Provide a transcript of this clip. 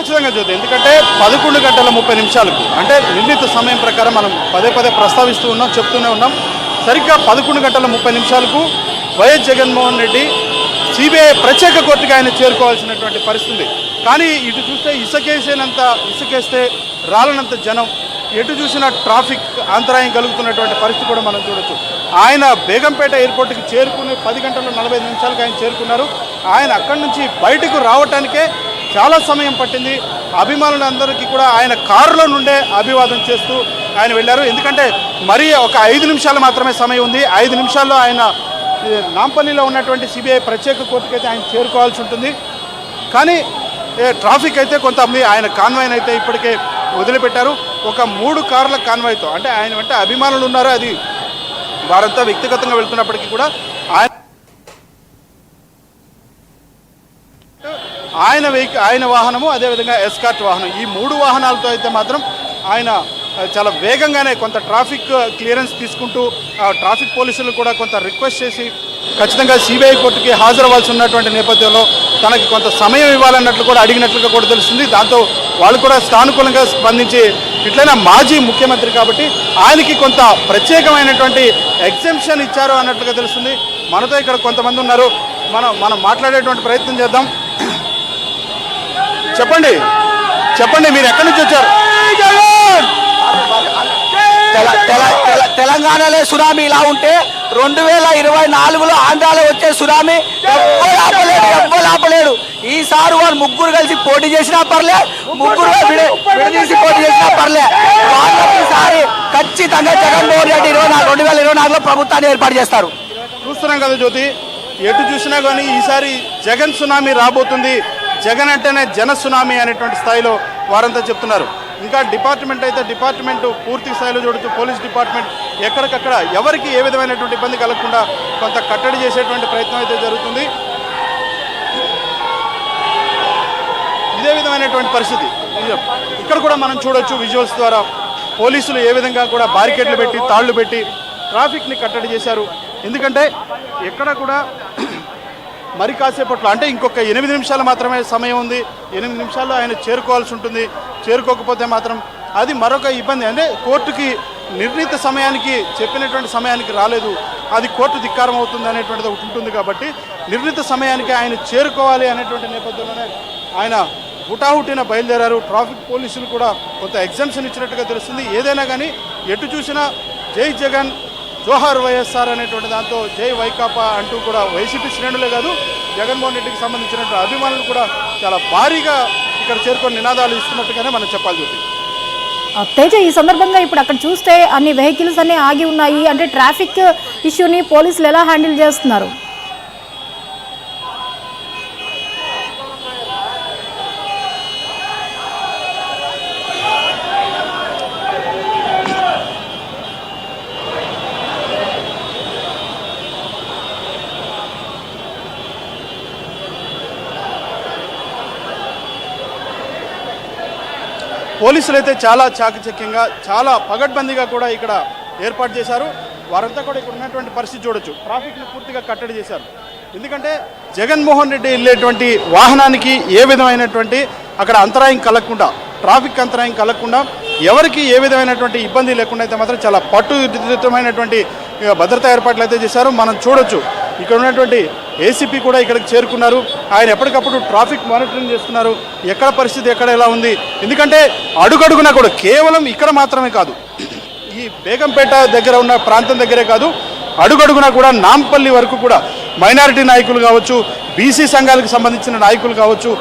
ఖచ్చితంగా జ్యోతి, ఎందుకంటే 11:30 అంటే నిర్ణీత సమయం ప్రకారం మనం పదే పదే ప్రస్తావిస్తూ ఉన్నాం, చెప్తూనే ఉన్నాం. సరిగ్గా 11:30 వైఎస్ జగన్మోహన్ రెడ్డి సిబిఐ ప్రత్యేక కోర్టుకి ఆయన చేరుకోవాల్సినటువంటి పరిస్థితి. కానీ ఇటు చూస్తే ఇసుకేస్తే రాలనంత జనం, ఎటు చూసినా ట్రాఫిక్ అంతరాయం కలుగుతున్నటువంటి పరిస్థితి కూడా మనం చూడొచ్చు. ఆయన బేగంపేట ఎయిర్పోర్ట్కి చేరుకుని 10:45 ఆయన చేరుకున్నారు. ఆయన అక్కడి నుంచి బయటకు రావటానికే చాలా సమయం పట్టింది. అభిమానులందరికీ కూడా ఆయన కారులో నుండే అభివాదం చేస్తూ ఆయన వెళ్ళారు. ఎందుకంటే మరీ ఒక 5 నిమిషాలు మాత్రమే సమయం ఉంది. 5 నిమిషాల్లో ఆయన నాంపల్లిలో ఉన్నటువంటి సిబిఐ ప్రత్యేక కోర్టుకి అయితే ఆయన చేరుకోవాల్సి ఉంటుంది. కానీ ట్రాఫిక్ అయితే కొంత ఆయన కాన్వాయ్ని అయితే ఇప్పటికే వదిలిపెట్టారు. ఒక 3 కార్ల కాన్వాయ్తో, అంటే ఆయన వెంట అభిమానులు ఉన్నారు, అది వారంతా వ్యక్తిగతంగా వెళ్తున్నప్పటికీ కూడా ఆయన వాహనము, అదేవిధంగా ఎస్కార్ట్ వాహనం, ఈ 3 వాహనాలతో అయితే మాత్రం ఆయన చాలా వేగంగానే కొంత ట్రాఫిక్ క్లియరెన్స్ తీసుకుంటూ ట్రాఫిక్ పోలీసులు కూడా కొంత రిక్వెస్ట్ చేసి ఖచ్చితంగా సిబిఐ కోర్టుకి హాజరవ్వాల్సి ఉన్నటువంటి నేపథ్యంలో తనకి కొంత సమయం ఇవ్వాలన్నట్లు కూడా అడిగినట్లుగా కూడా తెలుస్తుంది. దాంతో వాళ్ళు కూడా సానుకూలంగా స్పందించి ఇట్లైనా మాజీ ముఖ్యమంత్రి కాబట్టి ఆయనకి కొంత ప్రత్యేకమైనటువంటి ఎగ్జెంప్షన్ ఇచ్చారు అన్నట్లుగా తెలుస్తుంది. మనతో ఇక్కడ కొంతమంది ఉన్నారు, మనం మాట్లాడేటువంటి ప్రయత్నం చేద్దాం. చెప్పండి మీరు ఎక్కడి నుంచి వచ్చారు? తెలంగాణలో సునామీ ఇలా ఉంటే 2024లో ఆంధ్రాలో వచ్చే సునామీ ఎవ్వరు ఆపలేడు. ఈసారి వాళ్ళు 3 కలిసి పోటీ చేసినా పర్లే, 3 విడదీసి పోటీ చేసినా పర్లే, ఈసారి ఖచ్చితంగా జగన్మోహన్ రెడ్డి 2024లో ప్రభుత్వాన్ని ఏర్పాటు చేస్తారు. చూస్తున్నాం కదా జ్యోతి, ఎటు చూసినా కానీ ఈసారి జగన్ సునామీ రాబోతుంది, జగన్ అంటేనే జన సునామీ అనేటువంటి స్థాయిలో వారంతా చెప్తున్నారు. ఇంకా డిపార్ట్మెంట్ పూర్తి స్థాయిలో చూడొచ్చు. పోలీస్ డిపార్ట్మెంట్ ఎక్కడికక్కడ ఎవరికి ఏ విధమైనటువంటి ఇబ్బంది కలగకుండా కొంత కట్టడి చేసేటువంటి ప్రయత్నం అయితే జరుగుతుంది. ఇదే విధమైనటువంటి పరిస్థితి ఇక్కడ కూడా మనం చూడొచ్చు విజువల్స్ ద్వారా. పోలీసులు ఏ విధంగా కూడా బారికేడ్లు పెట్టి, తాళ్లు పెట్టి ట్రాఫిక్ని కట్టడి చేశారు. ఎందుకంటే ఎక్కడ కూడా మరి కాసేపట్లో, అంటే ఇంకొక 8 నిమిషాలు మాత్రమే సమయం ఉంది. 8 నిమిషాల్లో ఆయన చేరుకోవాల్సి ఉంటుంది. చేరుకోకపోతే మాత్రం అది మరొక ఇబ్బంది. అంటే కోర్టుకి నిర్ణీత సమయానికి చెప్పినటువంటి సమయానికి రాలేదు, అది కోర్టు ధిక్కారం అవుతుంది అనేటువంటిది ఒకటి ఉంటుంది. కాబట్టి నిర్ణీత సమయానికి ఆయన చేరుకోవాలి అనేటువంటి నేపథ్యంలోనే ఆయన హుటాహుటిన బయలుదేరారు. ట్రాఫిక్ పోలీసులు కూడా కొంత ఎగ్జామ్షన్ ఇచ్చినట్టుగా తెలుస్తుంది. ఏదైనా కానీ ఎటు చూసినా జై జగన్, జోహార్ వైఎస్ఆర్ అనేటువంటి దాంతో జై వైకాపా అంటూ కూడా వైసీపీ శ్రేణులే కాదు, జగన్మోహన్ రెడ్డికి సంబంధించినటువంటి అభిమానులు కూడా చాలా భారీగా ఇక్కడ చేరుకొని నినాదాలు ఇస్తున్నట్టుగానే మనం చెప్పాలి. తేజ, ఈ సందర్భంగా ఇప్పుడు అక్కడ చూస్తే అన్ని వెహికల్స్ అన్ని ఆగి ఉన్నాయి. అంటే ట్రాఫిక్ ఇష్యూని పోలీసులు ఎలా హ్యాండిల్ చేస్తున్నారు? పోలీసులు అయితే చాలా చాకచక్యంగా, చాలా పగడ్బందీగా కూడా ఇక్కడ ఏర్పాటు చేశారు. వారంతా కూడా ఇక్కడ ఉన్నటువంటి పరిస్థితి చూడొచ్చు. ట్రాఫిక్ని పూర్తిగా కట్టడి చేశారు. ఎందుకంటే జగన్మోహన్ రెడ్డి వెళ్ళేటువంటి వాహనానికి ఏ విధమైనటువంటి అక్కడ అంతరాయం కలగకుండా, ట్రాఫిక్ అంతరాయం కలగకుండా, ఎవరికి ఏ విధమైనటువంటి ఇబ్బంది లేకుండా అయితే మాత్రం చాలా పట్టుదిట్టమైనటువంటి భద్రతా ఏర్పాట్లు అయితే చేశారు. మనం చూడొచ్చు ఇక్కడ ఉన్నటువంటి ఏసీపీ కూడా ఇక్కడికి చేరుకున్నారు. ఆయన ఎప్పటికప్పుడు ట్రాఫిక్ మానిటరింగ్ చేస్తున్నారు, ఎక్కడ పరిస్థితి ఎక్కడ ఎలా ఉంది. ఎందుకంటే అడుగడుగునా కూడా కేవలం ఇక్కడ మాత్రమే కాదు, ఈ బేగంపేట దగ్గర ఉన్న ప్రాంతం దగ్గరే కాదు, అడుగడుగునా కూడా నాంపల్లి వరకు కూడా మైనారిటీ నాయకులు కావచ్చు, బీసీ సంఘాలకు సంబంధించిన నాయకులు కావచ్చు,